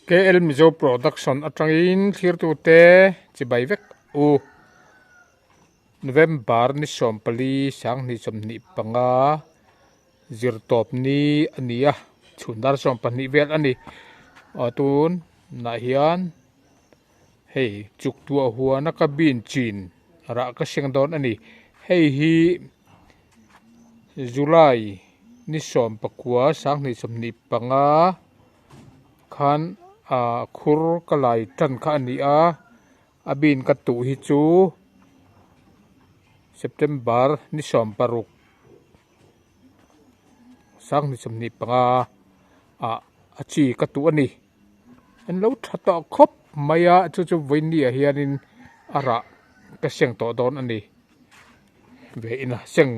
KL Mizo Production atangin thlir tu te chi bai vek u November ni som pali sang ni som ni panga zir top ni ania chundar som pani vel ani atun na hian hei chuk tua huana ka bin chin ra ka seng don ani hei hi July ni som pakua sang ni som ni panga khan khur kalai tan kha ani a abin ka tu hi chu September ni som paruk sang ni som ni panga achi ka tu ani an lo thata khop maya chu chu voini a hianin ara ka seng to don ani ve ina seng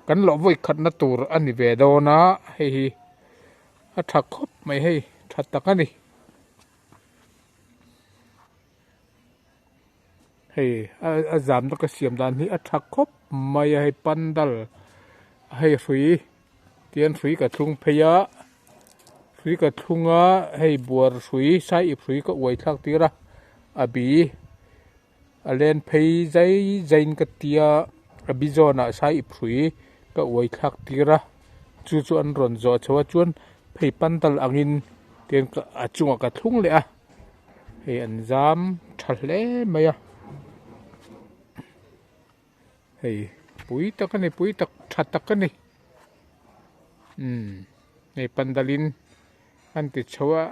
kan lo voi khat na tur ani ve dona hei a thak khop mai hei thatak ani hei a zam na ka siam dan hi a thak khop mai hei pandal hei hrui tian hrui ka thung pheya hrui ka thunga hei buar hrui sai I hrui ka uai thak tira abi alen phei zai zain ka tia abizona sai I hrui ka uai thak tira chu chu an ron zo chawa chuan phei pandal angin ten ka achunga ka thung le a hei an zam thahle maya hei pui takani pui tak thatakani hei pandalin an ti chawa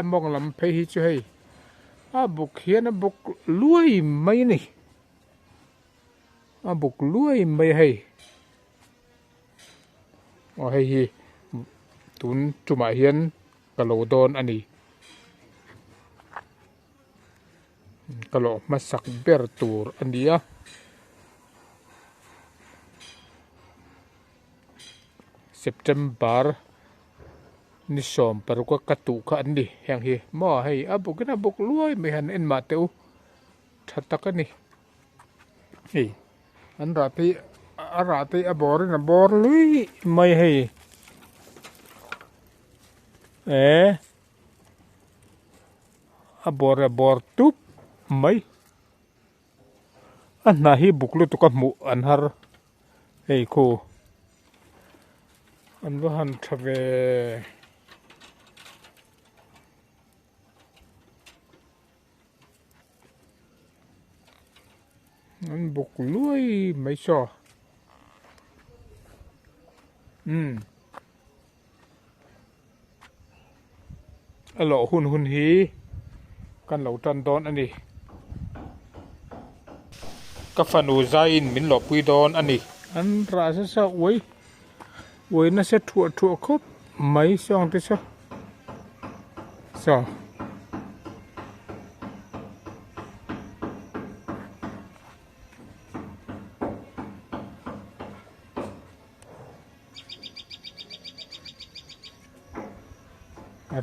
among lam phei hi chu hei a buk hian a buk luai mai ni a buk luai mai hei o hei hi tun chuma hian kalo don ani kalo masak ber tur ania September ni som paruka katu ka ani hang hi mo hei abukina buk luai mai han en ma teu thatakani hei an rati aborin abor lui mai hei abor tup mai an hi buklu tu ka mu an har hei ko an wahan thave an buk luai mai so alo hun hi kan lo tan don ani ka fanu zain min lo pui don ani an ra sa oi na se thua khop mai song te so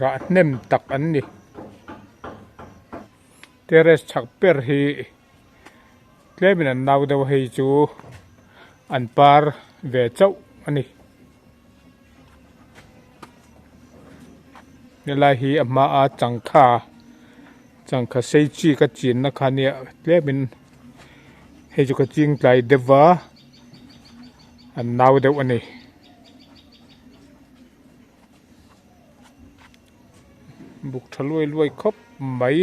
ra nem tak an ni teres chak per hi klemin an nau deuh hei chu an par ve chau ani nelai hi ama a changkha sei chi ka chin na khania klemin hei chu ka ching tlai dewa an nau deuh ani buk thaloi luai khop mai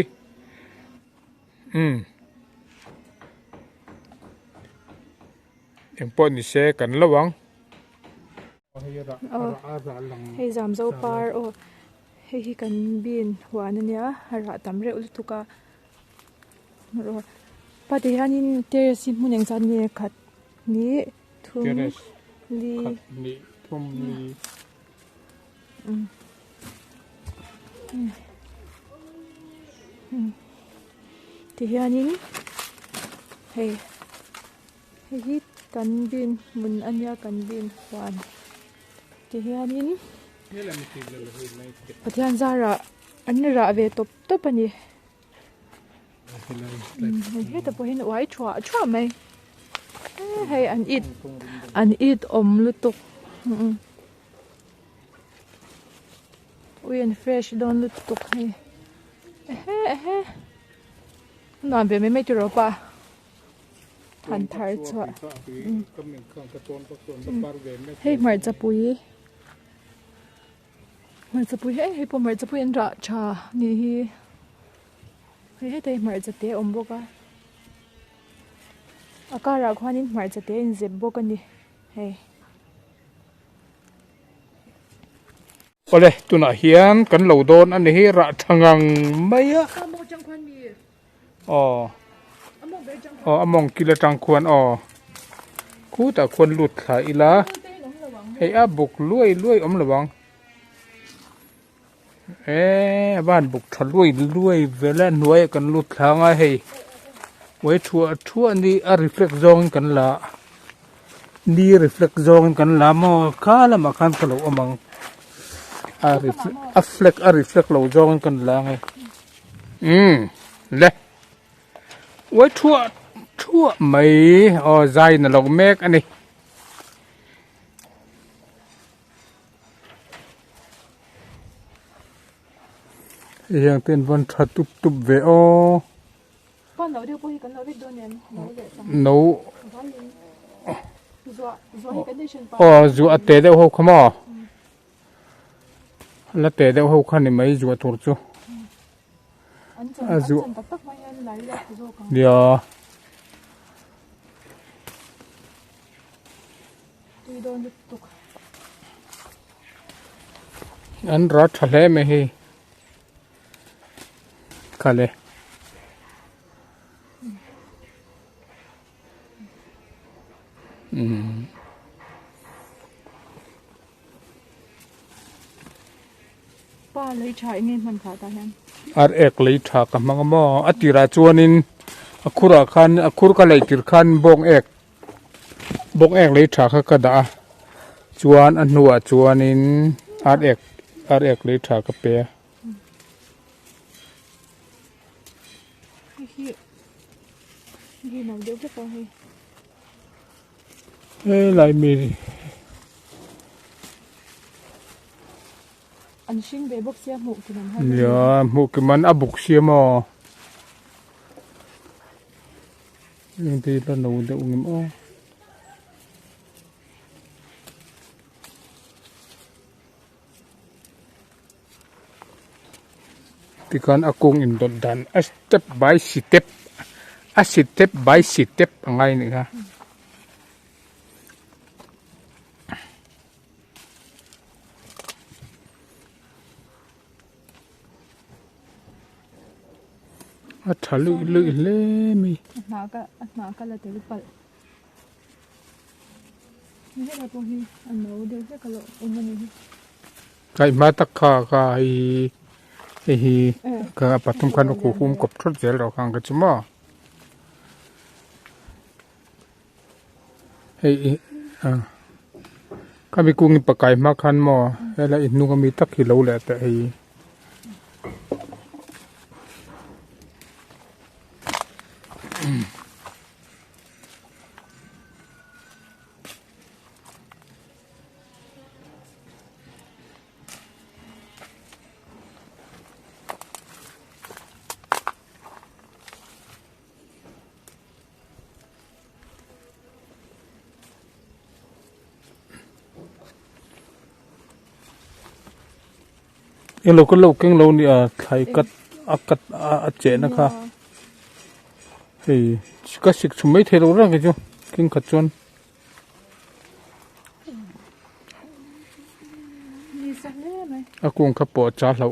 empon ni se kan lawang hei zam zo par o hei hi kan bin huan ania ra tam re ul tuka ro pati hanin teresi muneng chan ni khat ni thum li ni thum ni ti hianin hei hi kan bin mun ania kan bin huan ti hianin pathian zara an ra ve top ani hei ta pohin wai chua mai hei an it om lutuk uyen fresh don lut tuk hi ehe non be me tu ro pa han thar chwa hei mar chapui hei po mar chapui an ra cha ni hi hei te mar chate om boka akara khwanin mar chate in zeb boka ni hei ole tuna hian kan lo don ani hi ra thangang maya among chang khwan mi among kila tang khwan khu ta khwan lut thla ila hei a buk luai om lawang ban buk thla luai vela nuai kan lut thanga hei wai thua ni a reflect zone kan la ni reflect zone kan la mo khala ma khan kalo amang a reflect lo zone kan la ngai le wai thua mai zai na lo mek ani yang ten van tha tup ve pan lo de po hi kan lo don nem no zo hi condition pa zu ate de ho khama la te de ho khani mai zu tur chu an chan tak mai an lai la zo ka ya tu don tuk an ra thale me hi khale pa lấy chai nge man kha ta hen ar ek lei tha ka mangamo atira chuanin akhur ka lei tir khan bong ek lei tha kha ka da chuan an nuwa chuanin ar ek lei tha ka pe hi nào được cái con lai mi anh xin về bốc xe mũ thì làm ya mu ki man abuk siamo yung ti la no de ungim tikan akong indon dan step by step angai ni ha athalu le mi na ka la te pal ni he la po hi an no de se ka lo umani kai ma takha ka hi ka patum kan ko hum kop thot zel ro khang ka chuma hei kami kungi pakai ma khan mo la inu kami tak hi lo le ta hei lo ko lo keng lo ni thai kat a che na kha hei ka sik chumai the lo ra ke chu king khat chon ni sa le mai akung kha po cha hlo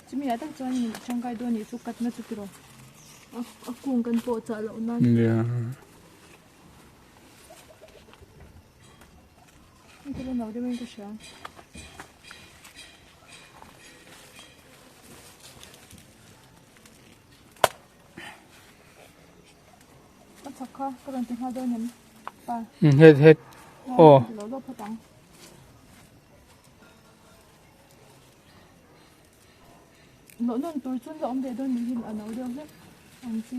chumi ya tak chuan ni changkai do ni chu kat na chu tiro akung kan po cha lo na ya ni ko no de men ko sha ka kan te ha do nem pa het lo lo patang no non tur chun lo om de do ni hin ano de le ang chi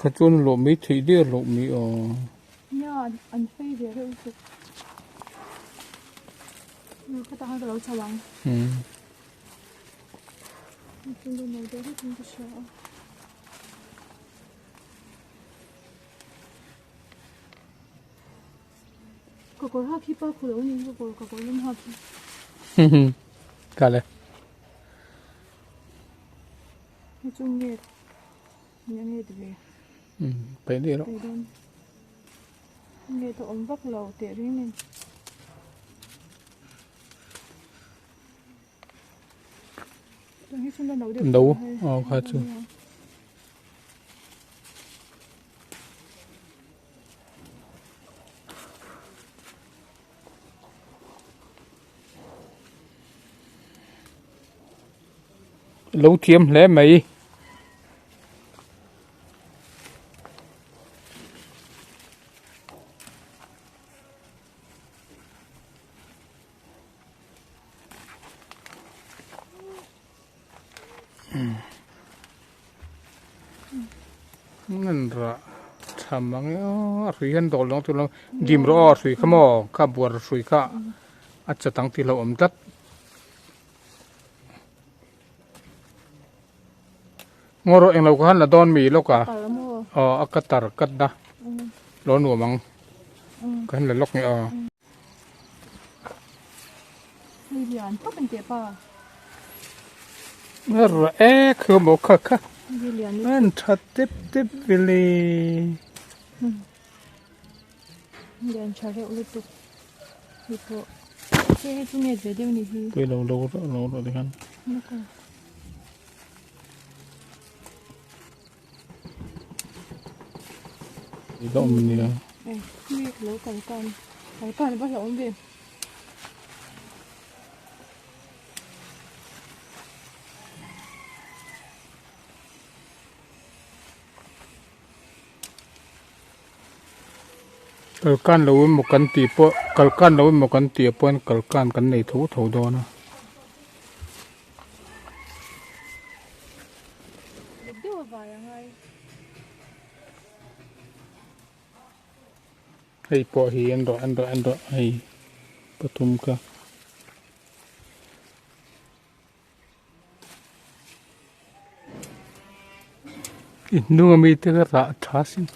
khá chôn lộ mỹ thì đi lộ mỹ nha anh phi về rồi tụ cái tao cái lẩu chả lăng chúng tôi nói đấy chúng tôi sợ có hắc khi pa phụ lẩu này có lắm hắc cả đấy chung nghe nghe được về phải đi đó nghe tụi ông vấp lẩu tệ riêng nên nấu khá chứ lấu thiếm lẽ màyนั่นละทำมั้งสุยเห็นดอกลงตัวเราดิมรอสุยขโมยข้าบัวสุยข้าอาจจะตั้งที่เราอมตัดงอรเองเราก็หันละดอนมีแล้วก็อักตาร์กัดนะร้อนหัวมังก็หันละล็อกเนี่ยมีเหรียญก็เป็นเจ็บป่ะคือบอกค่ะมีเหรียญมันชัดติ๊บไปเลยเหรียญชาเรอุลุตุฮิโปเฮ้ยจุ่มเย็ดเดี๋ยวนี้ฮีไปเราดิกันนี่ก็มันเนี่ยนี่แล้วกันบ้านเราเอง kalkan lo mo kan ti po kalkan lo mo kan ti po kalkan kan nei tho do na hei po hi ando hei patum ka nu mi te ra thasin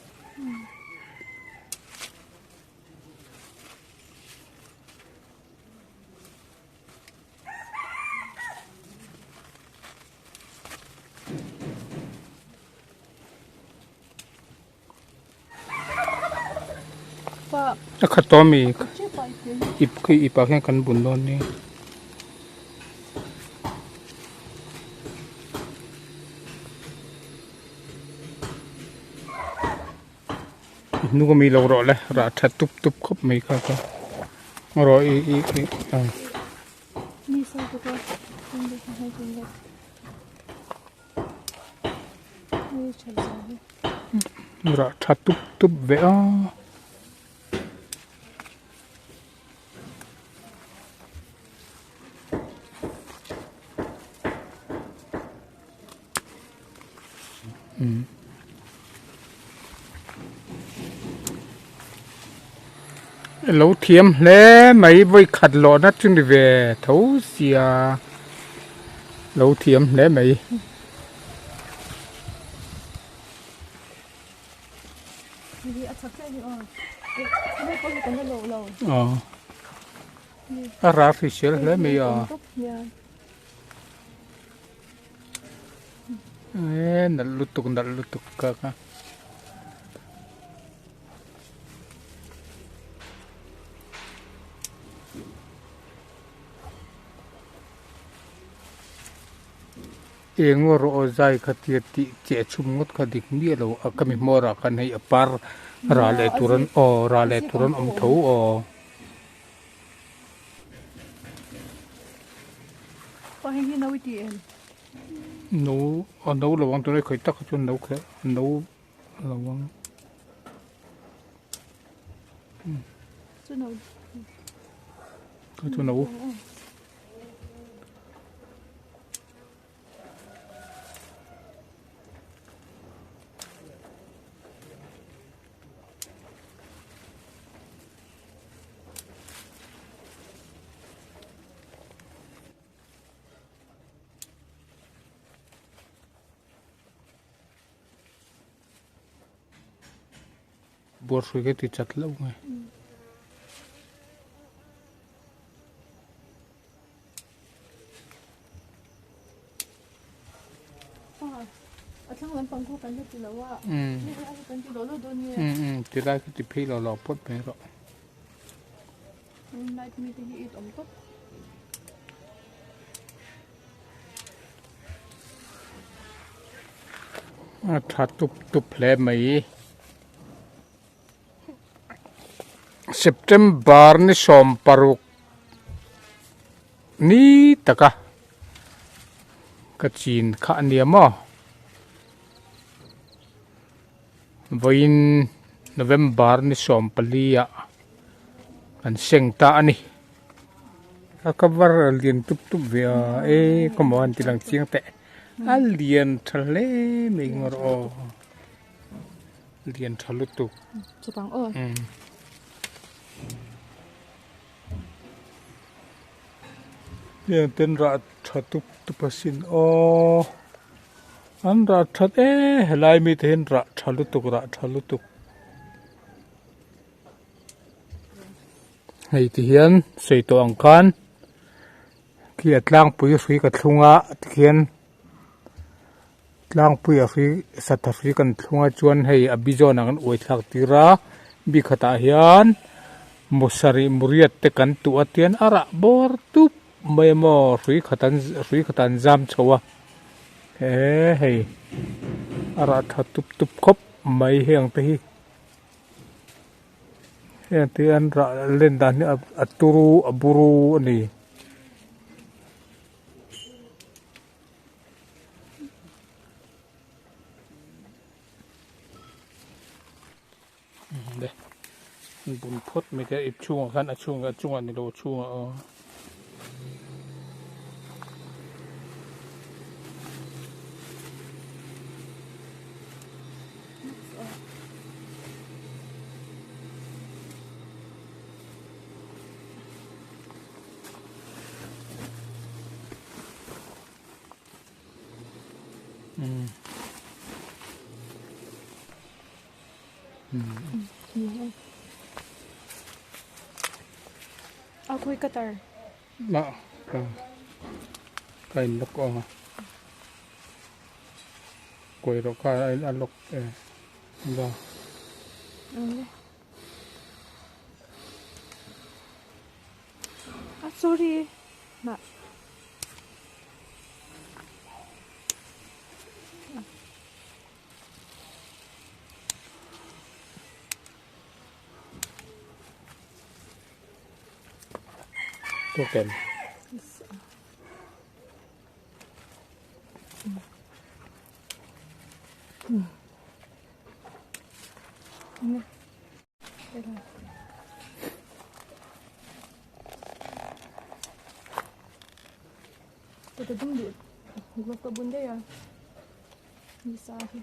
khát to mi ip cái kan bun don ni nu ko mi lo ro le ra that tup khop mi ka ro mi sa ko ko tung de hai tung de ni chal ra that tup ve lâu thiêm lẽ mấy với khát lọ nát chung đi về thấu xìa lâu thiêm lẽ mấy ra phi xíu lẽ mấy nặt lụt tục cả engor ozai khatia ti che chumngot khadik mi lo akami mora kan hei apar ra le turan om tho có hình như nấu tiền nấu lawang tu khoi tak chun nấu khe nấu lawang chu nấu bor suy cái thì chặt lâu ngay chẳng lẽ bằng cô cần cái lâu à? Cần cái lâu đâu nhỉ? thì ra cái thì phi lò bớt mấy rồi Nay mình thì ít ống tốt. thà tụp lẹ mấy September ni som paruk ni taka kachin kha niamo vain November ni som palia an seng ta ani cover lian tup via e come on tilang chiang te alien thale me ngor o lian thalu tu Chupang o. Yang ten ra thatup tupasin o an ra that helai mi ten ra thalu tuk hei ti hian sei to ang khan ki atlang pui hrui ka thlunga tikhian tlang pui a hrui sat a hrui kan thlunga chuan hei abizon ang oi thlak tira bi khata hian musari muriat te kan tu atian ara bor tup mai mo hrui khatan jam chowa hei ara tup khop mai heng te hi heng te an ra len dan ni aturu aburu ani đây bún phốt mấy cái ít chuông khăn chuông anh đồ chuông Ako'y katar. Mà cái lốc quay rồi cái anh lốc đó Sorry. Ma. token Tôi đúng được. Gua có bún đây à? Đi xa thì.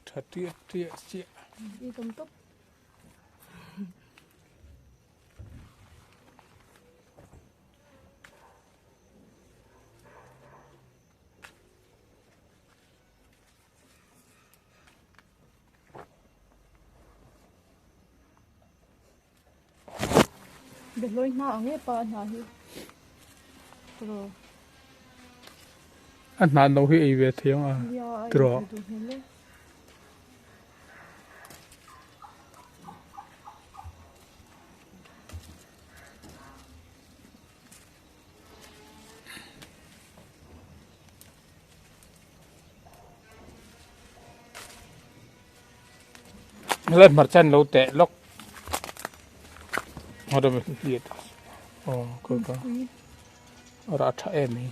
thật tiệt chị Đi tông tốc. Để lôi nào nghe pa nào hi. Rồi. anh nào đâu hi về tiếng à rồi lên mặt chân lâu tệ lốc họ đâu biết liệt coi ra tha em hi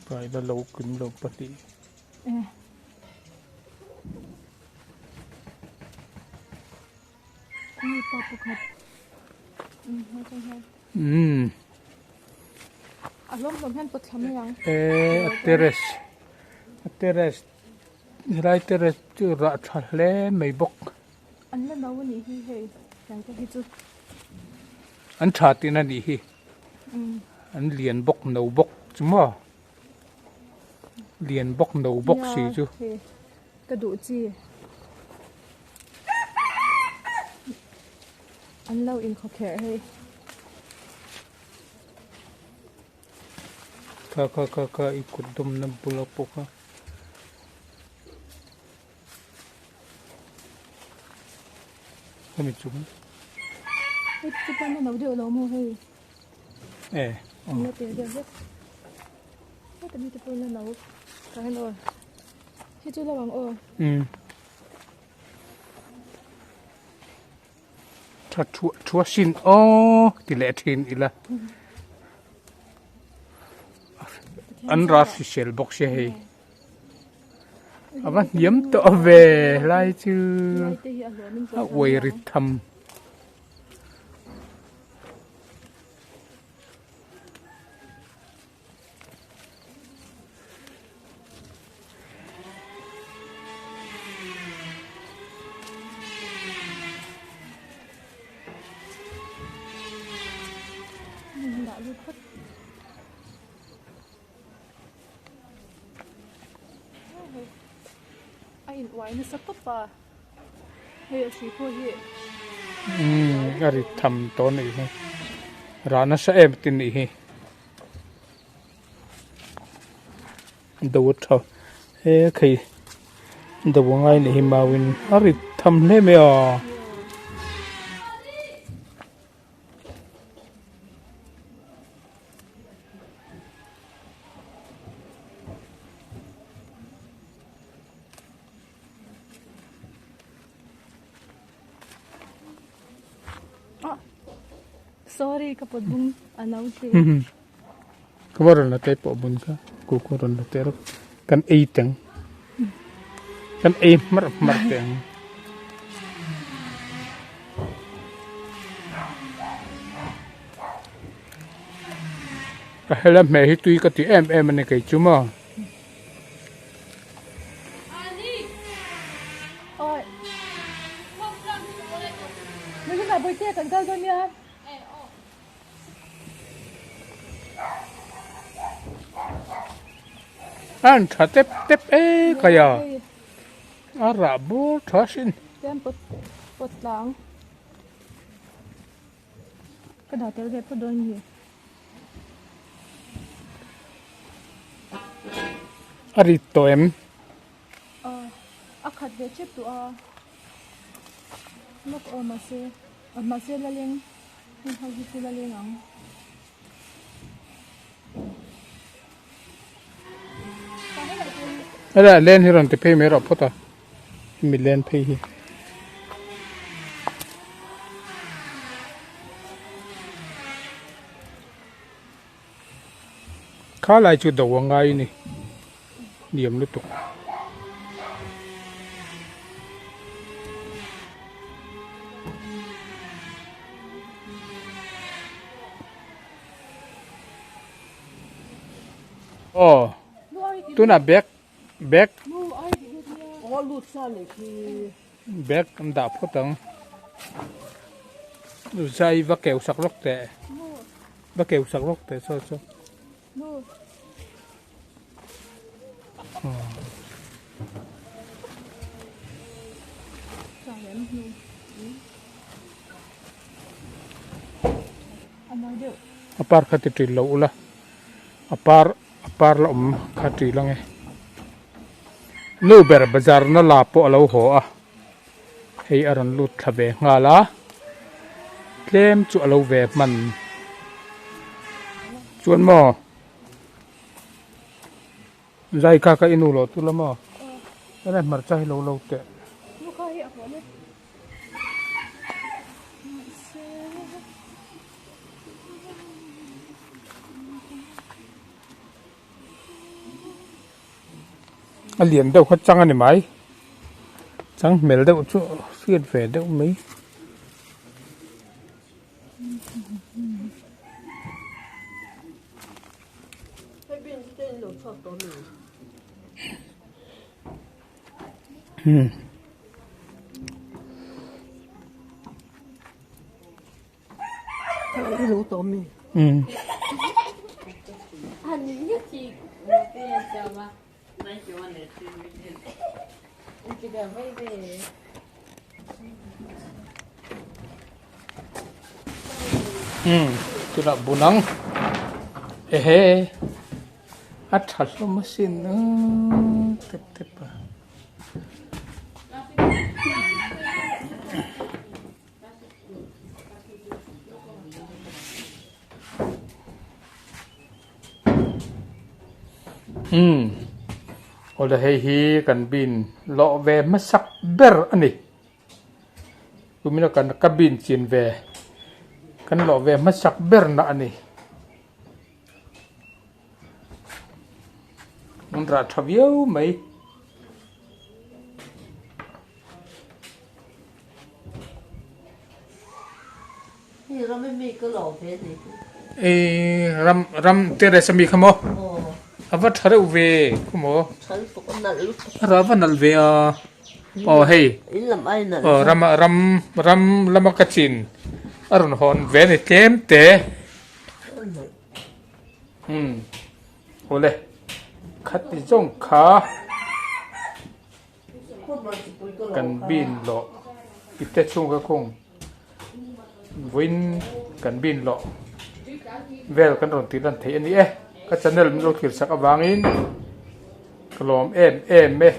pai da lo kin lo patiนี่ปอปคัดไม่ใช่ใช่อารมณ์สมเหตุผลทำยังteres rai teres chu ra tha hle mai bok อันนั้นเราวันนี้ที่เฮ้ยยังจะให้จุด an tha tin ani hi an lian bok no bok chuma lian bok no bok si chu กระดูกจีอันเราอินขอแขให้ ka ikut dum na bulak po ka kami chung เฮ้ยจุดนั้นเราเดี๋ยวเราโม่ให้ เราเดี๋ยวถ้าแต่มีแต่ปืนแล้วเราการให้เราให้จุดระวังถ้าชัวชินติเลทินอีละอันรัสเชลบอกเชยวันยิ้มตัวเวไล่ชื่อเวริธรรมไอ้ไว้นี่สักปุ๊บป่ะเฮ้ยสีพวกนี้อะไรทำตัวนี้ร้านนั้นเอ็มตินนี่ดูเถอะเฮ้ยใครดูว่าไงนี่มาวินอะไรทำเล่ไหมอ่ะsorry kapag bung announce kemarin na tayo po bunga kukuron na tayo kan eiteng kan marteng kahela me hitui ka ti em ne kai chuma oi mình là buổi tiệc cần cao rồi nha an tha tep kaya arabu thasin tem pot lang cái đó tiêu đẹp có đôi gì arito em khát về chip tụ lúc mà xe là liền hay gì là liền ang ada len hiron te pay mero pota mi len pay hi kha lai chu do ngai ni niam lu tu tu na bek lụt ra lại thì bek am da photang zai va keu sak lok te so apar khati tri lo ula apar la khati lang e nu ber bazar na la po lo ho a hei aron lut thabe ngala tlem chu alo ve man chuan mo zai ka inu lo tu lama ana mar chai lo te nó khai ạ anh liền đâu có trăng anh máy trăng mèo đâu chỗ xuyên về đâu mấy cái lũ tổ mì. Anh nhất thì bây giờ mà nói chuyện này thì chỉ cần phải về tôi đã buồn nắng ê ắt thật lắm mà xin tiếp tiếp Ola hi kan bin lo ve masak ber ani kumina kan kabin chin ve kan lo ve masak ber na ani ra thaviau mai Thì nó mới mì cái lẩu thế gì. ram tere sami khamo Ồ. ava thare ve kumo Thấy tụi con nợ lúc. rava nal ve hey Ý làm ai nợ. ram lama kachin arun hon ve ni tlem te ole khat ti jong kha kan bin lo ite chung ka khong win kan bin lo vel kan ron ti dan thei ani ka channel mi lo khir sak awangin klom em me